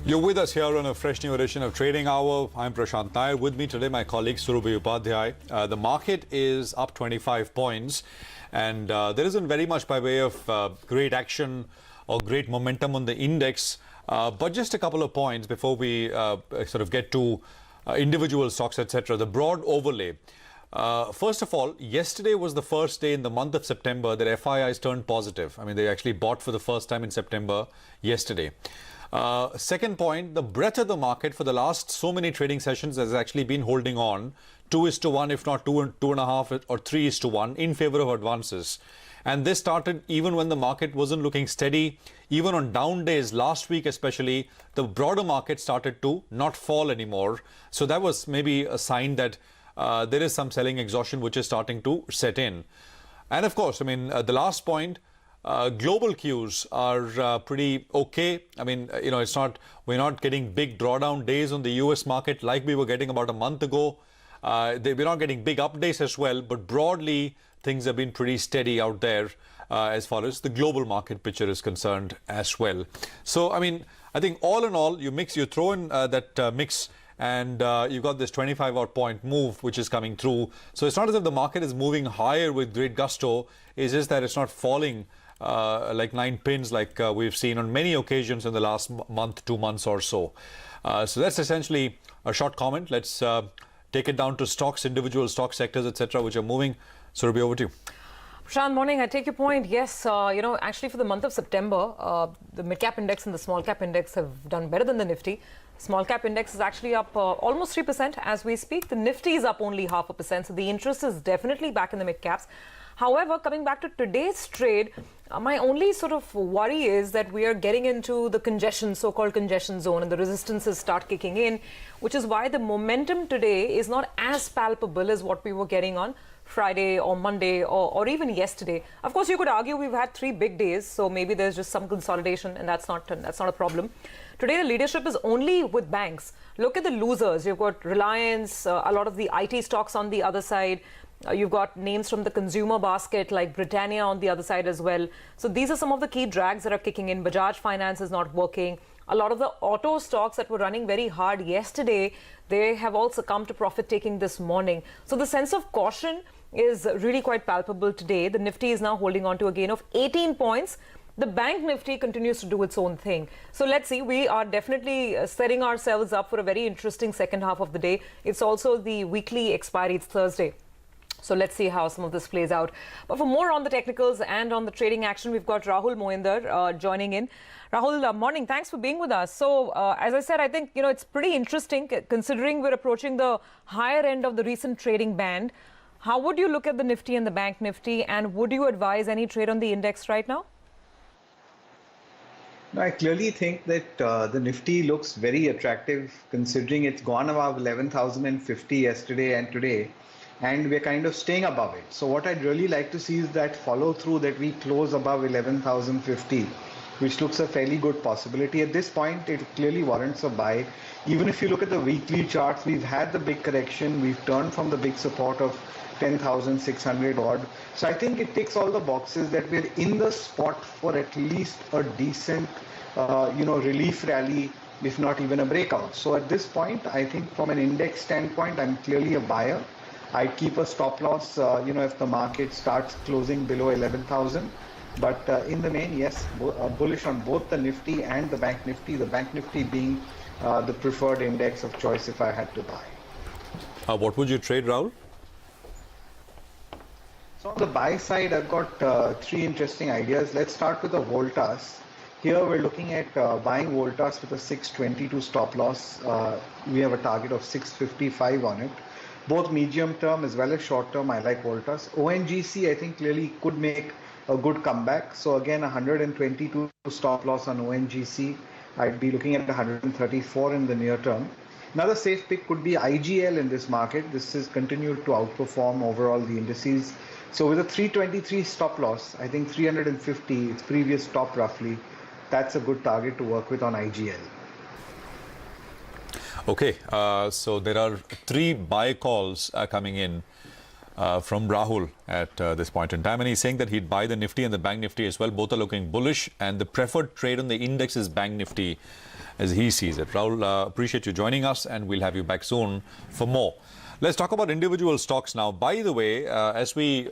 You're with us here on a fresh new edition of Trading Hour. I'm Prashant Nair. With me today, my colleague Surabhi Upadhyay. The market is up 25 points, and there isn't very much by way of great action or great momentum on the index. But just a couple of points before we sort of get to individual stocks, etc. The broad overlay. First of all, yesterday was the first day in the month of September that FIIs turned positive. I mean, they actually bought for the first time in September yesterday. Second point, the breadth of the market for the last so many trading sessions has actually been holding on 2:1, if not 2.5 or 3:1 in favor of advances. And this started even when the market wasn't looking steady. Even on down days last week especially, the broader market started to not fall anymore. So that was maybe a sign that there is some selling exhaustion which is starting to set in. And of course, I mean, the last point, global cues are pretty okay. I mean, we're not getting big drawdown days on the US market like we were getting about a month ago. We're not getting big updates as well, but broadly, things have been pretty steady out there as far as the global market picture is concerned as well. So, I mean, I think all in all, you throw in that mix, and you've got this 25-odd point move which is coming through. So it's not as if the market is moving higher with great gusto. It's just that it's not falling like 9 pins like we've seen on many occasions in the last month, 2 months or so. So that's essentially a short comment. Let's take it down to stocks, individual stock sectors, etc., which are moving. Surabhi, over to you. Prashant, morning. I take your point. Yes, actually for the month of September, the mid-cap index and the small-cap index have done better than the Nifty. Small-cap index is actually up almost 3% as we speak. The Nifty is up only 0.5%, so the interest is definitely back in the mid-caps. However, coming back to today's trade, my only sort of worry is that we are getting into the congestion, so-called congestion zone, and the resistances start kicking in, which is why the momentum today is not as palpable as what we were getting on Friday or Monday or even yesterday. Of course, you could argue we've had 3 big days, so maybe there's just some consolidation, and that's not a problem. Today, the leadership is only with banks. Look at the losers. You've got Reliance, a lot of the IT stocks on the other side. You've got names from the consumer basket like Britannia on the other side as well. So these are some of the key drags that are kicking in. Bajaj Finance is not working. A lot of the auto stocks that were running very hard yesterday, they have all succumbed to profit taking this morning. So the sense of caution is really quite palpable today. The Nifty is now holding on to a gain of 18 points. The bank Nifty continues to do its own thing. So let's see, we are definitely setting ourselves up for a very interesting second half of the day. It's also the weekly expiry, it's Thursday. So let's see how some of this plays out. But for more on the technicals and on the trading action, we've got Rahul Mohinder joining in. Rahul, morning. Thanks for being with us. So as I said, I think, it's pretty interesting considering we're approaching the higher end of the recent trading band. How would you look at the Nifty and the bank Nifty, and would you advise any trade on the index right now? I clearly think that the Nifty looks very attractive considering it's gone above 11,050 yesterday and today, and we're kind of staying above it. So what I'd really like to see is that follow through, that we close above 11,050, which looks a fairly good possibility. At this point, it clearly warrants a buy. Even if you look at the weekly charts, we've had the big correction. We've turned from the big support of 10,600 odd. So I think it ticks all the boxes that we're in the spot for at least a decent, relief rally, if not even a breakout. So at this point, I think from an index standpoint, I'm clearly a buyer. I'd keep a stop loss, if the market starts closing below 11,000. But in the main, yes, bullish on both the Nifty and the Bank Nifty. The Bank Nifty being the preferred index of choice if I had to buy. What would you trade, Rahul? So on the buy side, I've got 3 interesting ideas. Let's start with the Voltas. Here we're looking at buying Voltas with a 622 stop loss. We have a target of 655 on it. Both medium term as well as short term, I like Voltas. ONGC, I think clearly could make a good comeback. So again, 122 stop loss on ONGC. I'd be looking at 134 in the near term. Another safe pick could be IGL in this market. This has continued to outperform overall the indices. So with a 323 stop loss, I think 350, its previous top roughly, that's a good target to work with on IGL. Okay, so there are 3 buy calls coming in from Rahul at this point in time, and he's saying that he'd buy the Nifty and the Bank Nifty as well. Both are looking bullish, and the preferred trade on the index is Bank Nifty. as he sees it. Rahul, appreciate you joining us, and we'll have you back soon for more. Let's talk about individual stocks now. By the way, as we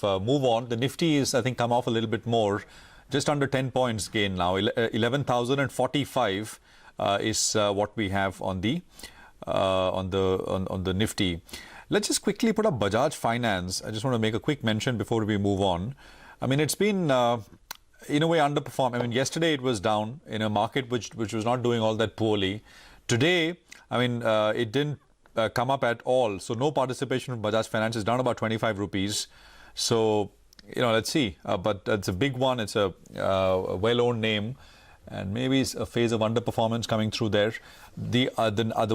move on, the Nifty is, I think, come off a little bit more, just under 10 points gain now. 11,045 is what we have on the Nifty. Let's just quickly put up Bajaj Finance. I just want to make a quick mention before we move on. I mean, it's been in a way underperformed. I mean, yesterday it was down in a market which was not doing all that poorly. Today, I mean, it didn't come up at all. So no participation from Bajaj Finance is down about 25 rupees. So, let's see. But it's a big one. It's a well-owned name. And maybe it's a phase of underperformance coming through there. The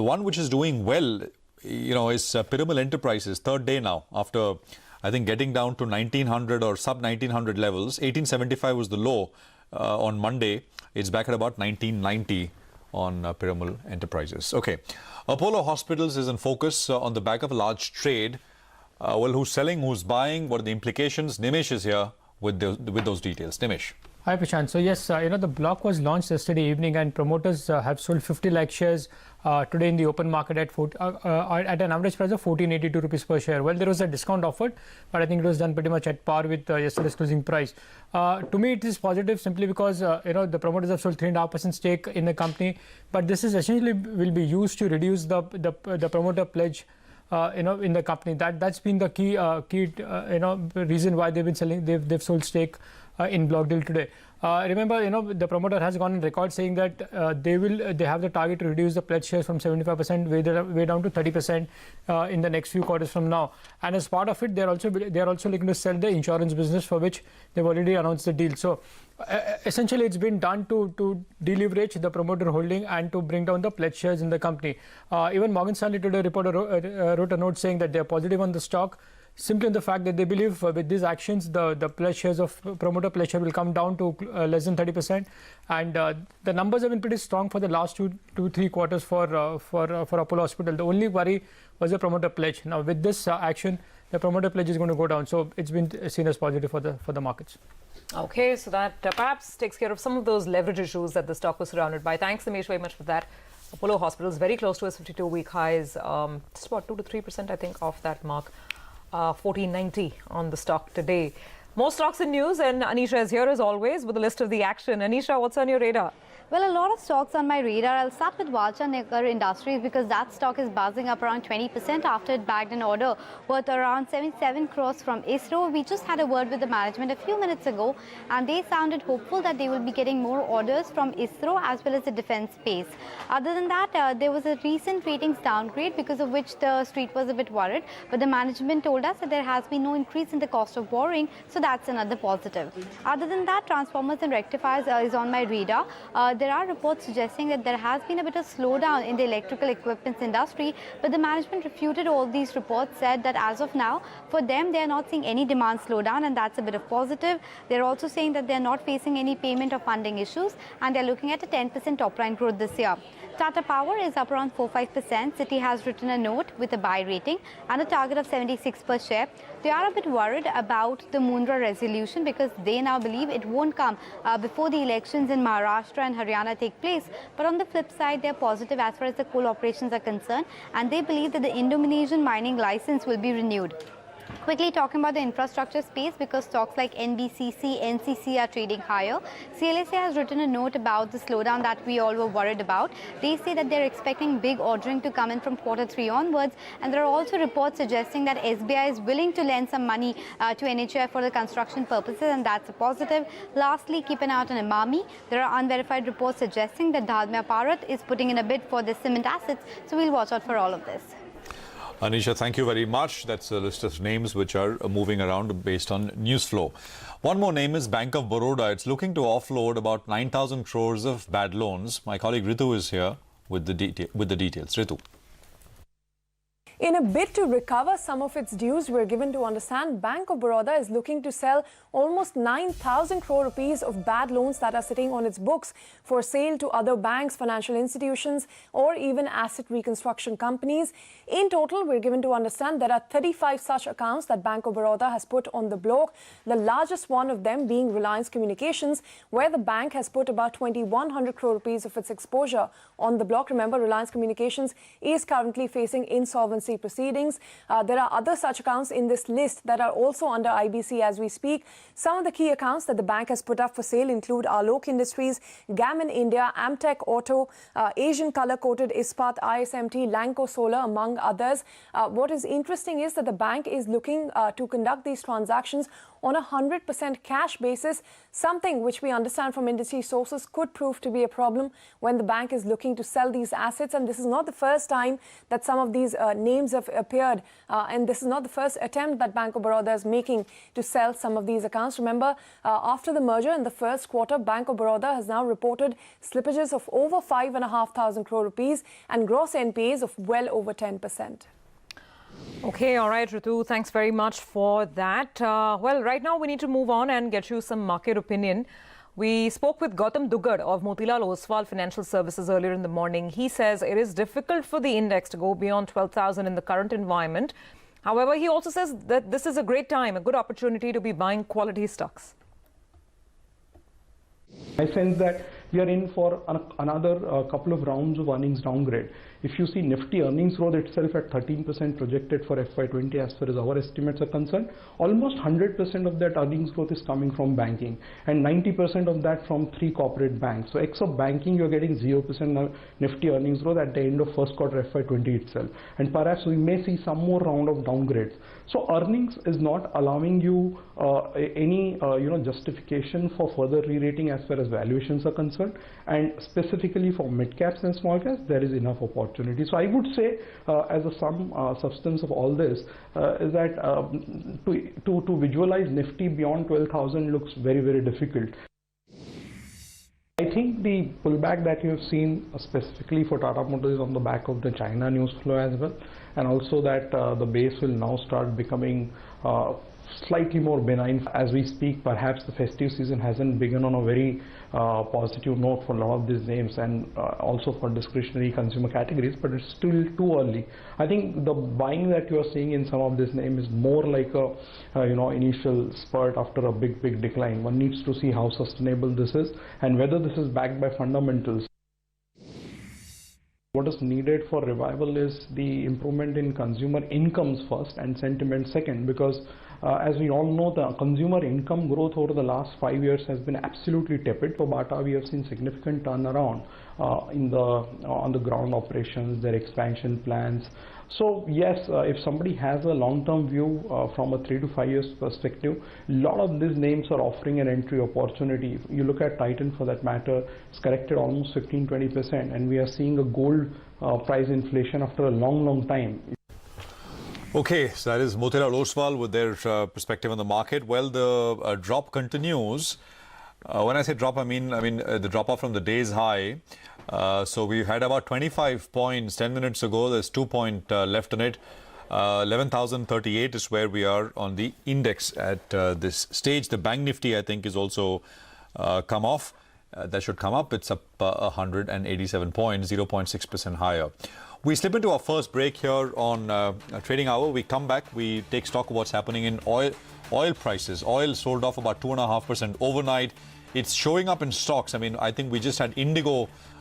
one which is doing well, is Piramal Enterprises. Third day now after, I think, getting down to 1900 or sub 1900 levels. 1875 was the low on Monday. It's back at about 1990 on Piramal Enterprises. Okay. Apollo Hospitals is in focus on the back of a large trade. Who's selling, who's buying, what are the implications? Nimish is here with those details. Nimish. Hi Prashant. So yes, the block was launched yesterday evening, and promoters have sold 50 lakh shares today in the open market at an average price of 1482 rupees per share. Well, there was a discount offered, but I think it was done pretty much at par with yesterday's closing price. To me, it is positive simply because the promoters have sold 3.5% stake in the company, but this is essentially will be used to reduce the promoter pledge. In the company. That's been the key reason why they've been selling. They've sold stake in block deal today. Remember, the promoter has gone on record saying that they have the target to reduce the pledge shares from 75% way down to 30% in the next few quarters from now. And as part of it, they're also looking to sell the insurance business, for which they've already announced the deal. So essentially, it's been done to deleverage the promoter holding and to bring down the pledge shares in the company. Even Morgan Stanley today wrote a note saying that they're positive on the stock, simply in the fact that they believe with these actions, the pledge shares of promoter pledge share will come down to less than 30%. And the numbers have been pretty strong for the last 2-3 quarters for Apollo Hospital. The only worry was the promoter pledge. Now, with this action, the promoter pledge is going to go down. So it's been seen as positive for the markets. Okay, so that perhaps takes care of some of those leverage issues that the stock was surrounded by. Thanks, Nimish, very much for that. Apollo Hospitals very close to its 52-week highs, just about 2 to 3%, I think, off that mark. 1490 on the stock today. More stocks in news, and Anisha is here as always with a list of the action. Anisha, what's on your radar? Well, a lot of stocks on my radar. I'll start with Walcha Industries because that stock is buzzing up around 20% after it bagged an order worth around 77 crores from ISRO. We just had a word with the management a few minutes ago, and they sounded hopeful that they will be getting more orders from ISRO as well as the defense space. Other than that, there was a recent ratings downgrade because of which the street was a bit worried, but the management told us that there has been no increase in the cost of borrowing, so that's another positive. Other than that, transformers and rectifiers is on my radar. There are reports suggesting that there has been a bit of slowdown in the electrical equipment industry, but the management refuted all these reports, said that as of now, for them, they are not seeing any demand slowdown, and that's a bit of positive. They're also saying that they're not facing any payment or funding issues, and they're looking at a 10% top line growth this year. Tata Power is up around 4-5%. Citi has written a note with a buy rating and a target of 76 per share. They are a bit worried about the Mundra resolution because they now believe it won't come before the elections in Maharashtra and Haryana take place. But on the flip side, they're positive as far as the coal operations are concerned, and they believe that the Indonesian mining license will be renewed. Quickly talking about the infrastructure space, because stocks like NBCC, NCC are trading higher. CLSA has written a note about the slowdown that we all were worried about. They say that they're expecting big ordering to come in from Q3 onwards, and there are also reports suggesting that SBI is willing to lend some money to NHAI for the construction purposes, and that's a positive. Lastly, keep an eye out on Emami. There are unverified reports suggesting that Dalmia Bharat is putting in a bid for the cement assets, so we'll watch out for all of this. Anisha, thank you very much. That's a list of names which are moving around based on news flow. One more name is Bank of Baroda. It's looking to offload about 9,000 crores of bad loans. My colleague Ritu is here with the details. Ritu. In a bid to recover some of its dues, we're given to understand Bank of Baroda is looking to sell almost 9,000 crore rupees of bad loans that are sitting on its books for sale to other banks, financial institutions, or even asset reconstruction companies. In total, we're given to understand there are 35 such accounts that Bank of Baroda has put on the block, the largest one of them being Reliance Communications, where the bank has put about 2,100 crore rupees of its exposure on the block. Remember, Reliance Communications is currently facing insolvency proceedings. There are other such accounts in this list that are also under IBC as we speak. Some of the key accounts that the bank has put up for sale include Alok Industries, Gammon India, Amtech Auto, Asian Color Coated Ispat, ISMT, Lanco Solar, among others. What is interesting is that the bank is looking to conduct these transactions on a 100% cash basis, something which we understand from industry sources could prove to be a problem when the bank is looking to sell these assets. And this is not the first time that some of these names have appeared, and this is not the first attempt that Bank of Baroda is making to sell some of these accounts. Remember, after the merger in the first quarter, Bank of Baroda has now reported slippages of over 5,500 crore rupees and gross NPAs of well over 10%. Okay, all right, Ritu, thanks very much for that. Well, right now we need to move on and get you some market opinion. We spoke with Gautam Dugard of Motilal Oswal Financial Services earlier in the morning. He says it is difficult for the index to go beyond 12,000 in the current environment. However, he also says that this is a great time, a good opportunity to be buying quality stocks. I sense that we are in for another couple of rounds of earnings downgrade. If you see Nifty earnings growth itself at 13% projected for FY20 as far as our estimates are concerned, almost 100% of that earnings growth is coming from banking and 90% of that from 3 corporate banks. So ex of banking, you're getting 0% Nifty earnings growth at the end of first quarter FY20 itself. And perhaps we may see some more round of downgrades. So earnings is not allowing you any justification for further re-rating as far as valuations are concerned, and specifically for mid caps and small caps there is enough opportunity. So I would say as a substance of all this is that to visualize Nifty beyond 12,000 looks very, very difficult. I think the pullback that you have seen specifically for Tata Motors is on the back of the China news flow as well, and also that the base will now start becoming slightly more benign as we speak. Perhaps the festive season hasn't begun on a very positive note for a lot of these names, and also for discretionary consumer categories, but it's still too early. I think the buying that you are seeing in some of these names is more like a initial spurt after a big decline. One needs to see how sustainable this is and whether this is backed by fundamentals. What is needed for revival is the improvement in consumer incomes first and sentiment second, because as we all know, the consumer income growth over the last 5 years has been absolutely tepid. For Bata, we have seen significant turnaround on the ground operations, their expansion plans. So yes, if somebody has a long-term view from a 3 to 5 years perspective, a lot of these names are offering an entry opportunity. If you look at Titan for that matter, it's corrected almost 15-20%, and we are seeing a gold price inflation after a long time. Okay, so that is Motilal Oswal with their perspective on the market. Well, the drop continues. When I say drop, I mean the drop off from the day's high. So we had about 25 points 10 minutes ago. There's 2 points left in it. 11,038 is where we are on the index at this stage. The Bank Nifty, I think, is also come off. That should come up. It's up 187 points, 0.6% higher. We slip into our first break here on Trading Hour. We come back. We take stock of what's happening in oil prices. Oil sold off about 2.5% overnight. It's showing up in stocks. I mean, I think we just had Indigo